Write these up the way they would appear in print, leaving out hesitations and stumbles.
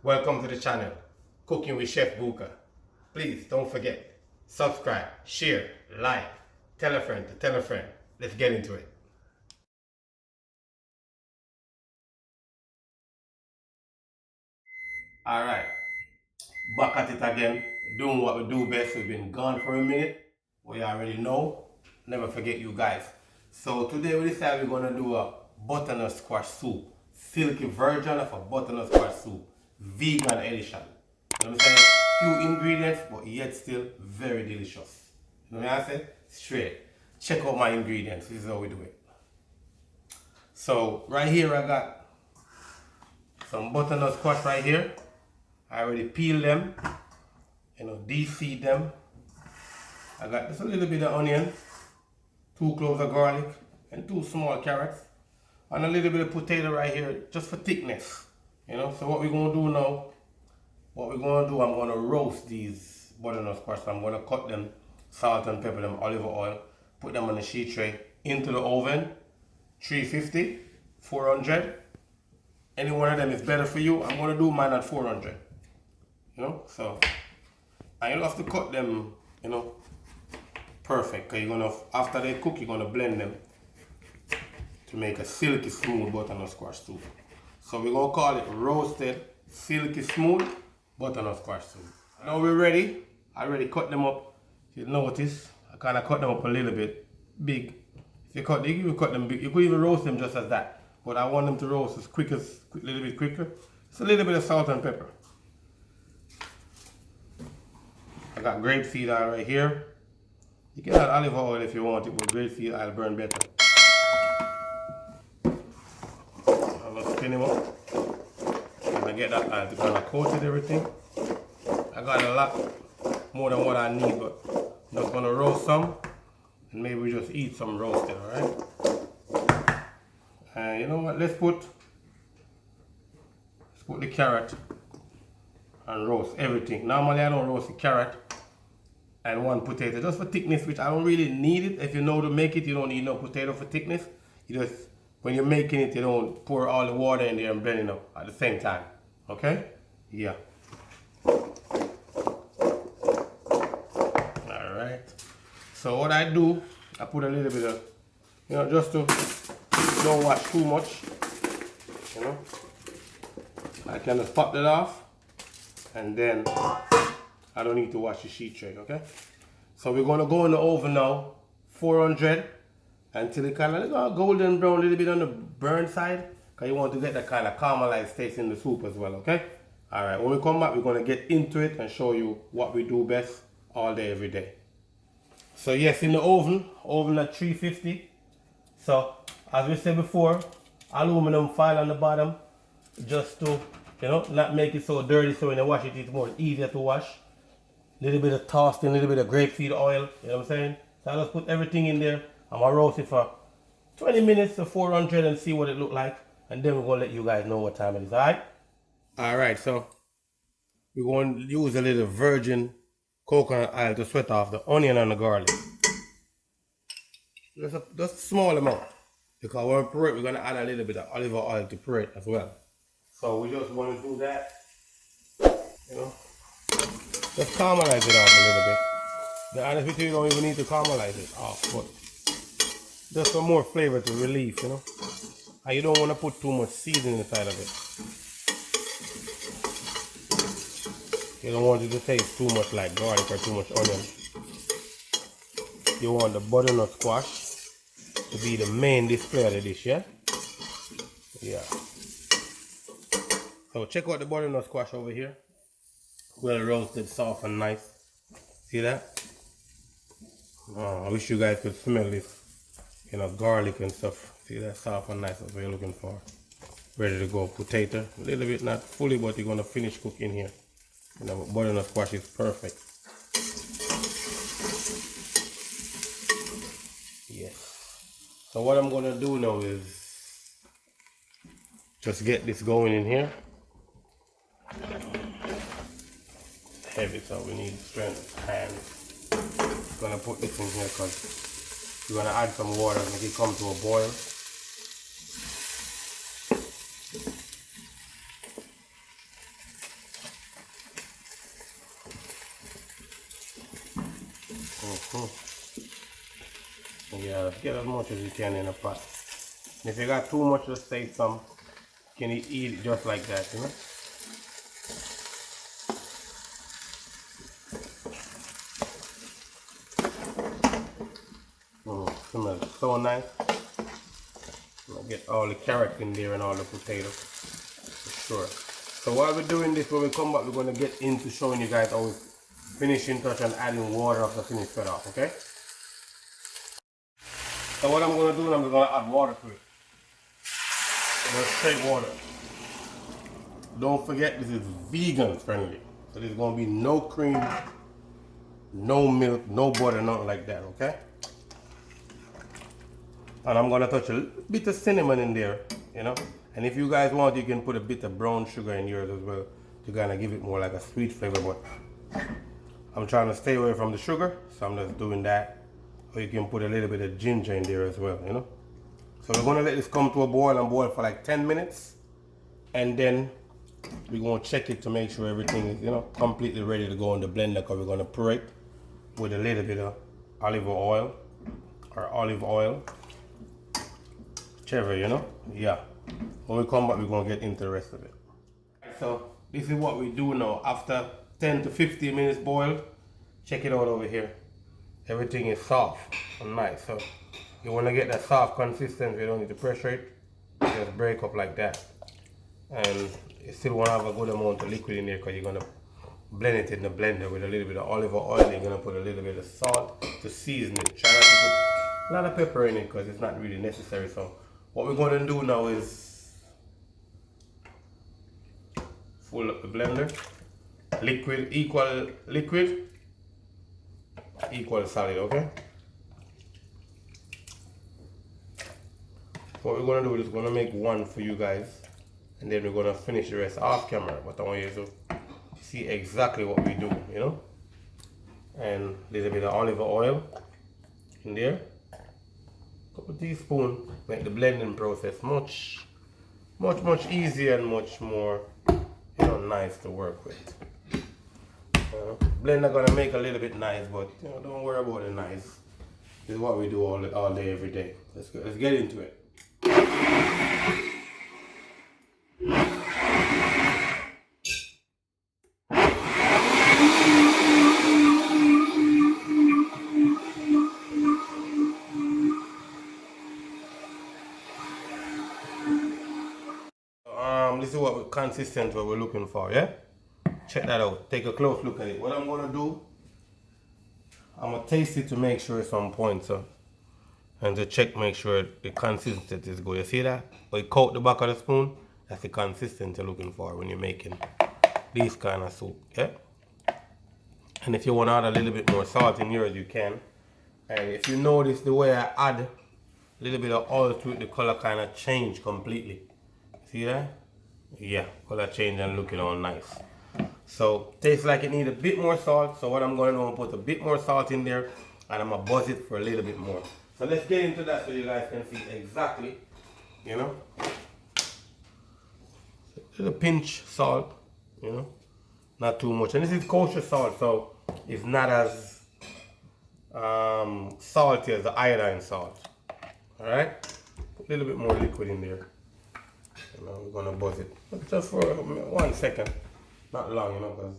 Welcome to the channel, Cooking with Chef Bouka. Please don't forget, subscribe, share, like, tell a friend to tell a friend. Let's get into it. Alright, back at it again, doing what we do best. We've been gone for a minute. We already know. Never forget you guys. So today we decided we're going to do a butternut squash soup. Silky version of a butternut squash soup. Vegan edition. You know what I'm saying? Few ingredients, but yet still very delicious. You know what I'm saying? Straight. Check out my ingredients. This is how we do it. So right here I got some butternut squash right here. I already peeled them, de-seed them. I got just a little bit of onion, 2 cloves of garlic, and 2 small carrots, and a little bit of potato right here, just for thickness. So what we're gonna do now, I'm gonna roast these butternut squash. I'm gonna cut them, salt and pepper them, olive oil, put them on a sheet tray, into the oven, 350, 400. Any one of them is better for you. I'm gonna do mine at 400. So and you don't have to cut them, perfect. Cause after they cook, you're gonna blend them to make a silky smooth butternut squash soup. So we're gonna call it roasted silky smooth butternut squash soup. Now we're ready. I already cut them up. If you notice, I kind of cut them up a little bit big. If you cut them big, you could even roast them just as that. But I want them to roast a little bit quicker. It's a little bit of salt and pepper. I got grapeseed oil right here. You can add olive oil if you want it, but grapeseed oil burn better. I'm gonna spin them up. I'm gonna get that oil to kind of coat it everything. I got a lot more than what I need, but I'm just gonna roast some, and maybe we just eat some roasted, alright? And you know what? Let's put the carrot and roast everything. Normally I don't roast the carrot and 1 potato just for thickness, which I don't really need it. If you know to make it, you don't need no potato for thickness. You just, when you're making it, you don't pour all the water in there and blend it up at the same time. Okay? Yeah. Alright. So what I do, I put a little bit of, just to don't wash too much. I can just pop that off, and then I don't need to wash the sheet tray, okay? So we're gonna go in the oven now, 400, until it kind of golden brown, a little bit on the burn side, because you want to get that kind of caramelized taste in the soup as well, okay? All right, when we come back, we're gonna get into it and show you what we do best all day, every day. So yes, in the oven at 350. So as we said before, aluminum foil on the bottom, just to not make it so dirty, so when you wash it, it's more easier to wash. Little bit of toasting, little bit of grapeseed oil, you know what I'm saying? So I just put everything in there. I'm gonna roast it for 20 minutes to 400 and see what it look like, and then we're gonna let you guys know what time it is. Alright, so we're going to use a little virgin coconut oil to sweat off the onion and the garlic. Just a small amount, because when we pour it, we're gonna add a little bit of olive oil to pour it as well. So we just want to do that, just caramelize it off a little bit. To be honest with you, you don't even need to caramelize it off, but just some more flavor to relief, And you don't want to put too much seasoning inside of it. You don't want it to taste too much like garlic or too much onion. You want the butternut squash to be the main display of the dish, yeah? Yeah. So check out the butternut squash over here. Well roasted, soft and nice. See that? Oh, I wish you guys could smell this, garlic and stuff. See that? Soft and nice, that's what you're looking for. Ready to go. Potato, a little bit, not fully, but you're gonna finish cooking here. Butternut squash is perfect. Yes. So what I'm gonna do now is just get this going in here. Heavy, so we need strength hands. I'm gonna put this in here because we're gonna add some water and make it come to a boil. Yeah, get as much as you can in a pot. And if you got too much, just save some. You can eat it just like that, you know. Smells so nice. I'll get all the carrots in there and all the potatoes, for sure. So while we're doing this, when we come back, we're going to get into showing you guys how we finishing touch and adding water after finish cut off, okay? So what I'm going to do, I'm going to add water to it. Just straight water. Don't forget, this is vegan friendly. So there's going to be no cream, no milk, no butter, nothing like that, okay? And I'm going to touch a bit of cinnamon in there, you know? And if you guys want, you can put a bit of brown sugar in yours as well to kind of give it more like a sweet flavor, but I'm trying to stay away from the sugar, so I'm just doing that. Or you can put a little bit of ginger in there as well, you know? So we're going to let this come to a boil and boil for like 10 minutes. And then we're going to check it to make sure everything is, you know, completely ready to go in the blender, because we're going to pour it with a little bit of olive oil or olive oil. Whichever, you know? Yeah. When we come back, we're going to get into the rest of it. So this is what we do now. After 10 to 15 minutes boil, check it out over here. Everything is soft and nice. So you want to get that soft consistency, you don't need to pressure it. Just break up like that. And you still want to have a good amount of liquid in there, because you're going to blend it in the blender with a little bit of olive oil. You're going to put a little bit of salt to season it. Try not to put a lot of pepper in it, because it's not really necessary. So what we're going to do now is fill up the blender. Liquid equal liquid equal solid, okay? What we're going to do is going to make one for you guys, and then we're going to finish the rest off camera. But I want you to see exactly what we do, you know? And a little bit of olive oil in there. Couple teaspoons, make the blending process much easier and much more, you know, nice to work with. Blender gonna make a little bit nice, but you know, don't worry about the nice. This is what we do all day, every day. Let's get into it. This is what consistent what we're looking for, yeah? Check that out. Take a close look at it. What I'm gonna do, I'm gonna taste it to make sure it's on point, so, and to check, make sure the consistency is good. You see that? When you coat the back of the spoon, that's the consistency you're looking for when you're making this kind of soup, yeah? And if you want to add a little bit more salt in yours, you can. And if you notice the way I add a little bit of oil to it, the color kind of change completely. See that? Yeah, color change and looking all nice. So tastes like it needs a bit more salt. So what I'm going to do, I'm put a bit more salt in there, and I'm gonna buzz it for a little bit more. So let's get into that so you guys can see exactly, you know. A little pinch salt, you know, not too much. And this is kosher salt, so it's not as salty as the iodine salt. All right, put a little bit more liquid in there. And now we're gonna buzz it, but just for 1 second, not long, you know, because.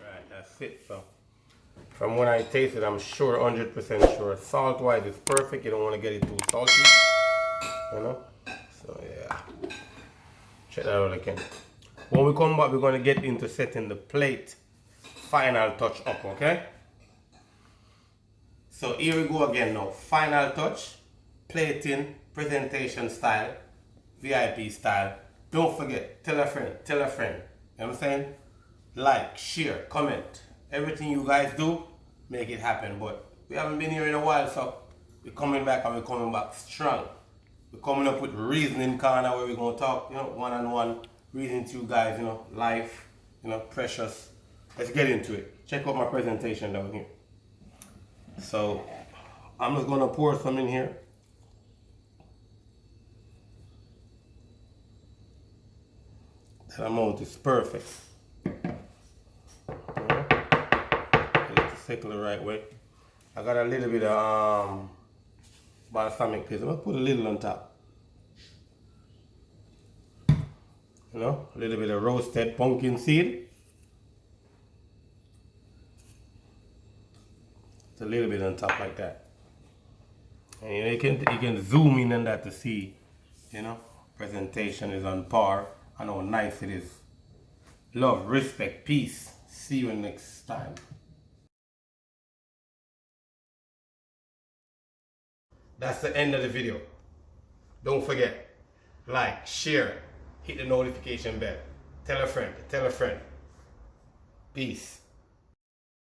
Alright, that's it. So from when I taste it, I'm sure, 100% sure. Salt wise, it's perfect. You don't want to get it too salty, you know. So yeah, check that out again. When we come back, we're going to get into setting the plate final touch up, okay? So here we go again now. Final touch, plating, presentation style, VIP style. Don't forget, tell a friend, tell a friend. You know what I'm saying? Like, share, comment. Everything you guys do, make it happen. But we haven't been here in a while, so we're coming back, and we're coming back strong. We're coming up with reasoning corner where we're going to talk, you know, one-on-one, reasoning to you guys, you know, life, you know, precious. Let's get into it. Check out my presentation down here. So I'm just going to pour some in here. That amount is perfect. Get it to settle the right way. I got a little bit of balsamic paste. I'm gonna put a little on top. You know, a little bit of roasted pumpkin seed. It's a little bit on top like that. And you can zoom in on that to see, you know, presentation is on par and how nice it is. Love, respect, peace. See you next time. That's the end of the video. Don't forget, like, share, hit the notification bell. Tell a friend, tell a friend. Peace.